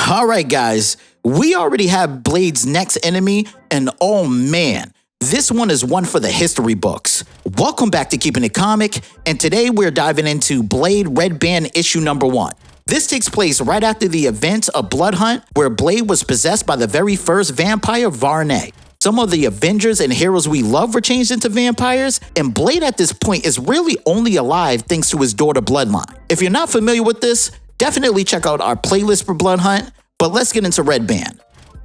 All right, guys, we already have Blade's next enemy, and oh man, this one is one for the history books. Welcome back to Keepin' It Comic, and today we're diving into Blade Red Band issue number 1. This takes place right after the events of Blood Hunt, where Blade was possessed by the very first vampire, Varnae. Some of the Avengers and heroes we love were changed into vampires, and Blade at this point is really only alive thanks to his daughter Bloodline. If you're not familiar with this, definitely check out our playlist for Blood Hunt, but let's get into Red Band.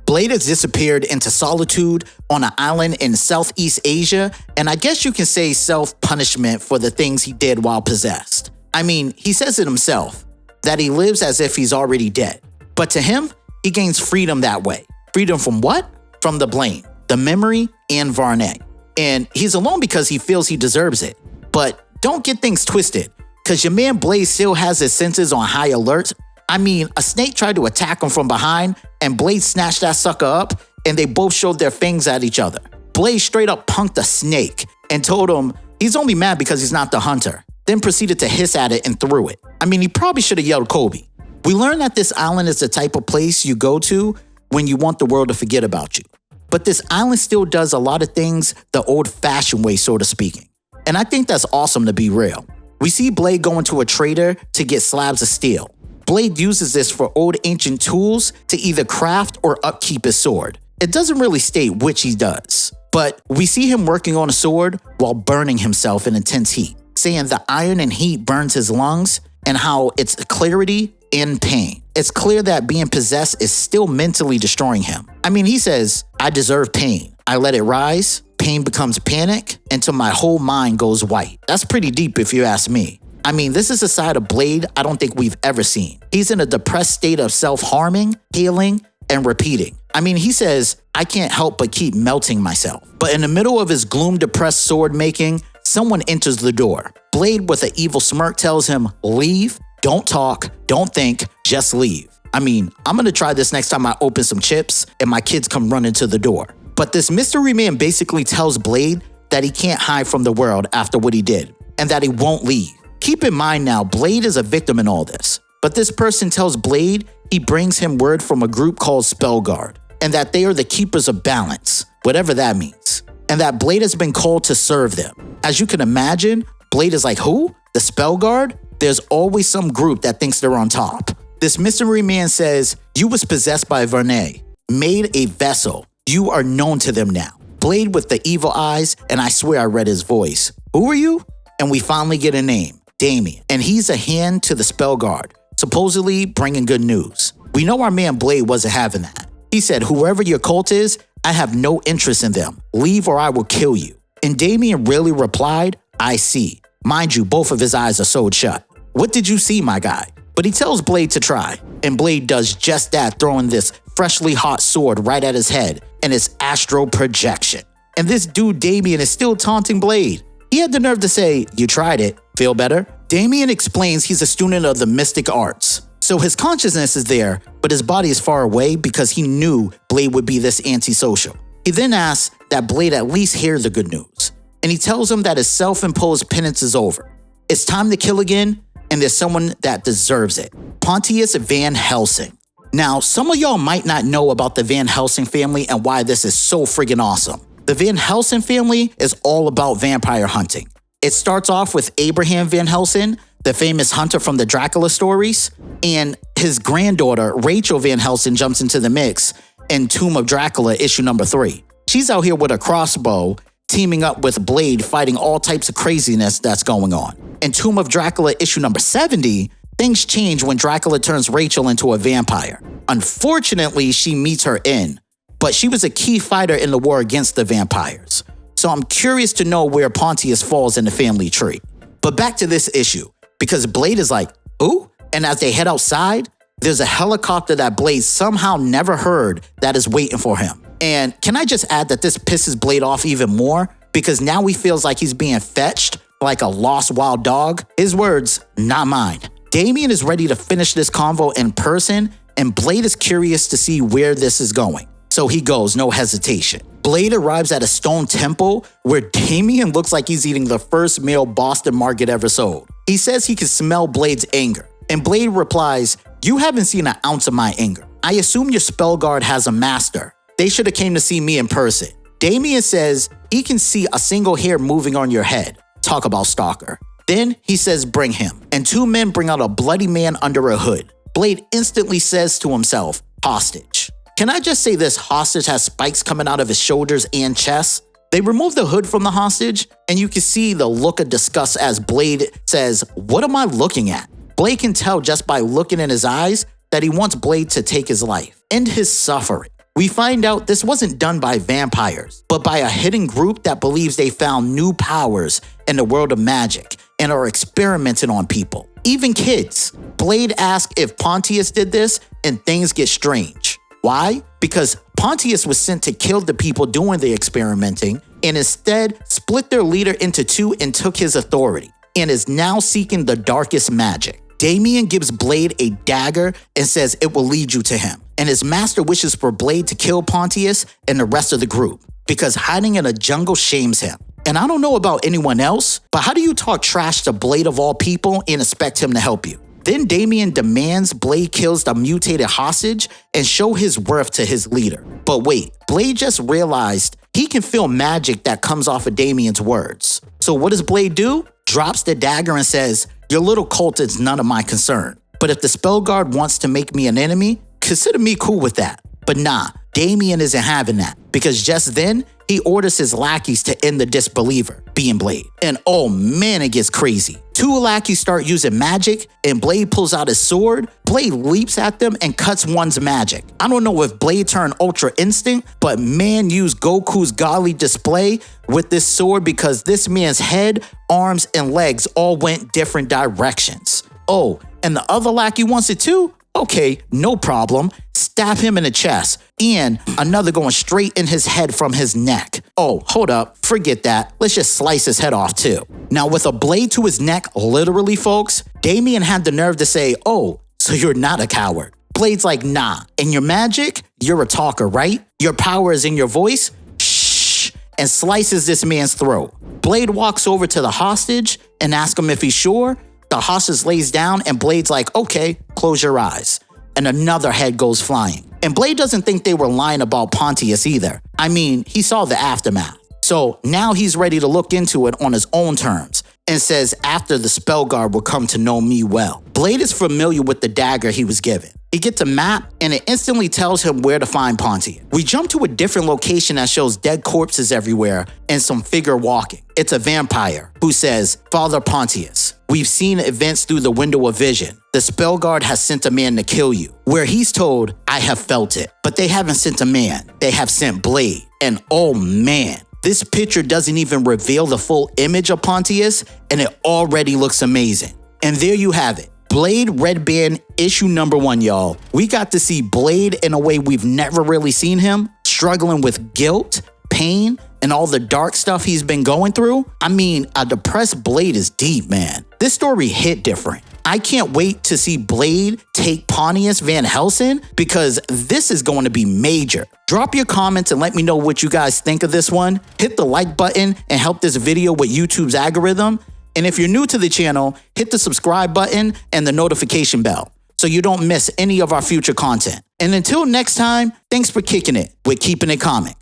Blade has disappeared into solitude on an island in Southeast Asia, and I guess you can say self-punishment for the things he did while possessed. I mean, he says it himself, that he lives as if he's already dead. But to him, he gains freedom that way. Freedom from what? From the blame, the memory, and Varnae. And he's alone because he feels he deserves it. But don't get things twisted, because your man Blade still has his senses on high alert. I mean, a snake tried to attack him from behind, and Blade snatched that sucker up, and they both showed their fangs at each other. Blade straight up punked a snake and told him he's only mad because he's not the hunter, then proceeded to hiss at it and threw it. I mean, he probably should have yelled Kobe. We learned that this island is the type of place you go to when you want the world to forget about you. But this island still does a lot of things the old-fashioned way, sort of speaking. And I think that's awesome to be real. We see Blade going to a trader to get slabs of steel. Blade uses this for old ancient tools to either craft or upkeep his sword. It doesn't really state which he does, but we see him working on a sword while burning himself in intense heat, saying the iron and heat burns his lungs and how it's clarity and pain. It's clear that being possessed is still mentally destroying him. I mean, he says, I deserve pain. I let it rise, pain becomes panic, until my whole mind goes white. That's pretty deep if you ask me. I mean, this is a side of Blade I don't think we've ever seen. He's in a depressed state of self-harming, healing, and repeating. I mean, he says, I can't help but keep melting myself. But in the middle of his gloom-depressed sword making, someone enters the door. Blade, with an evil smirk, tells him, leave, don't talk, don't think, just leave. I mean, I'm gonna try this next time I open some chips and my kids come running to the door. But this mystery man basically tells Blade that he can't hide from the world after what he did, and that he won't leave. Keep in mind now, Blade is a victim in all this, but this person tells Blade he brings him word from a group called Spellguard, and that they are the keepers of balance, whatever that means, and that Blade has been called to serve them. As you can imagine, Blade is like, who? The Spellguard? There's always some group that thinks they're on top. This mystery man says, you was possessed by Varnae, made a vessel. You are known to them now. Blade with the evil eyes, and I swear I read his voice. Who are you? And we finally get a name. Damien, and he's a hand to the Spellguard, supposedly bringing good news. We know our man Blade wasn't having that. He said, whoever your cult is, I have no interest in them. Leave or I will kill you. And Damien really replied, I see. Mind you, both of his eyes are sewed shut. What did you see, my guy? But he tells Blade to try, and Blade does just that, throwing this freshly hot sword right at his head and its astral projection. And this dude Damien is still taunting Blade. He had the nerve to say, you tried it, feel better? Damien explains he's a student of the mystic arts. So his consciousness is there, but his body is far away because he knew Blade would be this antisocial. He then asks that Blade at least hear the good news. And he tells him that his self-imposed penance is over. It's time to kill again, and there's someone that deserves it. Pontius Van Helsing. Now, some of y'all might not know about the Van Helsing family and why this is so friggin' awesome. The Van Helsing family is all about vampire hunting. It starts off with Abraham Van Helsing, the famous hunter from the Dracula stories, and his granddaughter, Rachel Van Helsing, jumps into the mix in Tomb of Dracula issue number 3. She's out here with a crossbow, teaming up with Blade, fighting all types of craziness that's going on. In Tomb of Dracula issue number 70, things change when Dracula turns Rachel into a vampire. Unfortunately, she meets her end, but she was a key fighter in the war against the vampires. So I'm curious to know where Pontius falls in the family tree. But back to this issue, because Blade is like, who? And as they head outside, there's a helicopter that Blade somehow never heard that is waiting for him. And can I just add that this pisses Blade off even more? Because now he feels like he's being fetched like a lost wild dog. His words, not mine. Damien is ready to finish this convo in person, and Blade is curious to see where this is going. So he goes, no hesitation. Blade arrives at a stone temple where Damien looks like he's eating the first meal Boston Market ever sold. He says he can smell Blade's anger, and Blade replies, you haven't seen an ounce of my anger. I assume your spell guard has a master. They should have came to see me in person. Damien says he can see a single hair moving on your head. Talk about stalker. Then he says bring him, and two men bring out a bloody man under a hood. Blade instantly says to himself, hostage. Can I just say this hostage has spikes coming out of his shoulders and chest? They remove the hood from the hostage, and you can see the look of disgust as Blade says, what am I looking at? Blade can tell just by looking in his eyes that he wants Blade to take his life, end his suffering. We find out this wasn't done by vampires, but by a hidden group that believes they found new powers in the world of magic and are experimenting on people, even kids. Blade asks if Pontius did this, and things get strange. Why? Because Pontius was sent to kill the people doing the experimenting and instead split their leader into two and took his authority, and is now seeking the darkest magic. Damien gives Blade a dagger and says it will lead you to him, and his master wishes for Blade to kill Pontius and the rest of the group because hiding in a jungle shames him. And I don't know about anyone else, but how do you talk trash to Blade of all people and expect him to help you? Then Damien demands Blade kills the mutated hostage and show his worth to his leader. But wait, Blade just realized he can feel magic that comes off of Damien's words. So what does Blade do? Drops the dagger and says, your little cult is none of my concern. But if the spell guard wants to make me an enemy, consider me cool with that. But nah, Damien isn't having that, because just then, he orders his lackeys to end the disbeliever, being Blade. And oh man, it gets crazy. Two lackeys start using magic, and Blade pulls out his sword. Blade leaps at them and cuts one's magic. I don't know if Blade turned Ultra Instinct, but man used Goku's godly display with this sword because this man's head, arms, and legs all went different directions. Oh, and the other lackey wants it too? Okay, no problem. Stab him in the chest, and another going straight in his head from his neck. Oh, hold up, forget that. Let's just slice his head off too. Now with a blade to his neck, literally folks, Damien had the nerve to say, oh, so you're not a coward. Blade's like, nah. In your magic, you're a talker, right? Your power is in your voice? Shh, and slices this man's throat. Blade walks over to the hostage and asks him if he's sure. The hostage lays down and Blade's like, okay, close your eyes. And another head goes flying. And Blade doesn't think they were lying about Pontius either. I mean, he saw the aftermath. So now he's ready to look into it on his own terms and says after the spell guard will come to know me well. Blade is familiar with the dagger he was given. He gets a map and it instantly tells him where to find Pontius. We jump to a different location that shows dead corpses everywhere and some figure walking. It's a vampire who says, Father Pontius, we've seen events through the window of vision. The spell guard has sent a man to kill you. Where he's told, I have felt it. But they haven't sent a man. They have sent Blade. And oh man, this picture doesn't even reveal the full image of Pontius, and it already looks amazing. And there you have it. Blade Red Band issue number 1, y'all. We got to see Blade in a way we've never really seen him, struggling with guilt, pain, and all the dark stuff he's been going through. I mean, a depressed Blade is deep, man. This story hit different. I can't wait to see Blade take Pontius Van Helsing because this is going to be major. Drop your comments and let me know what you guys think of this one. Hit the like button and help this video with YouTube's algorithm. And if you're new to the channel, hit the subscribe button and the notification bell so you don't miss any of our future content. And until next time, thanks for kicking it with Keepin' It Comic.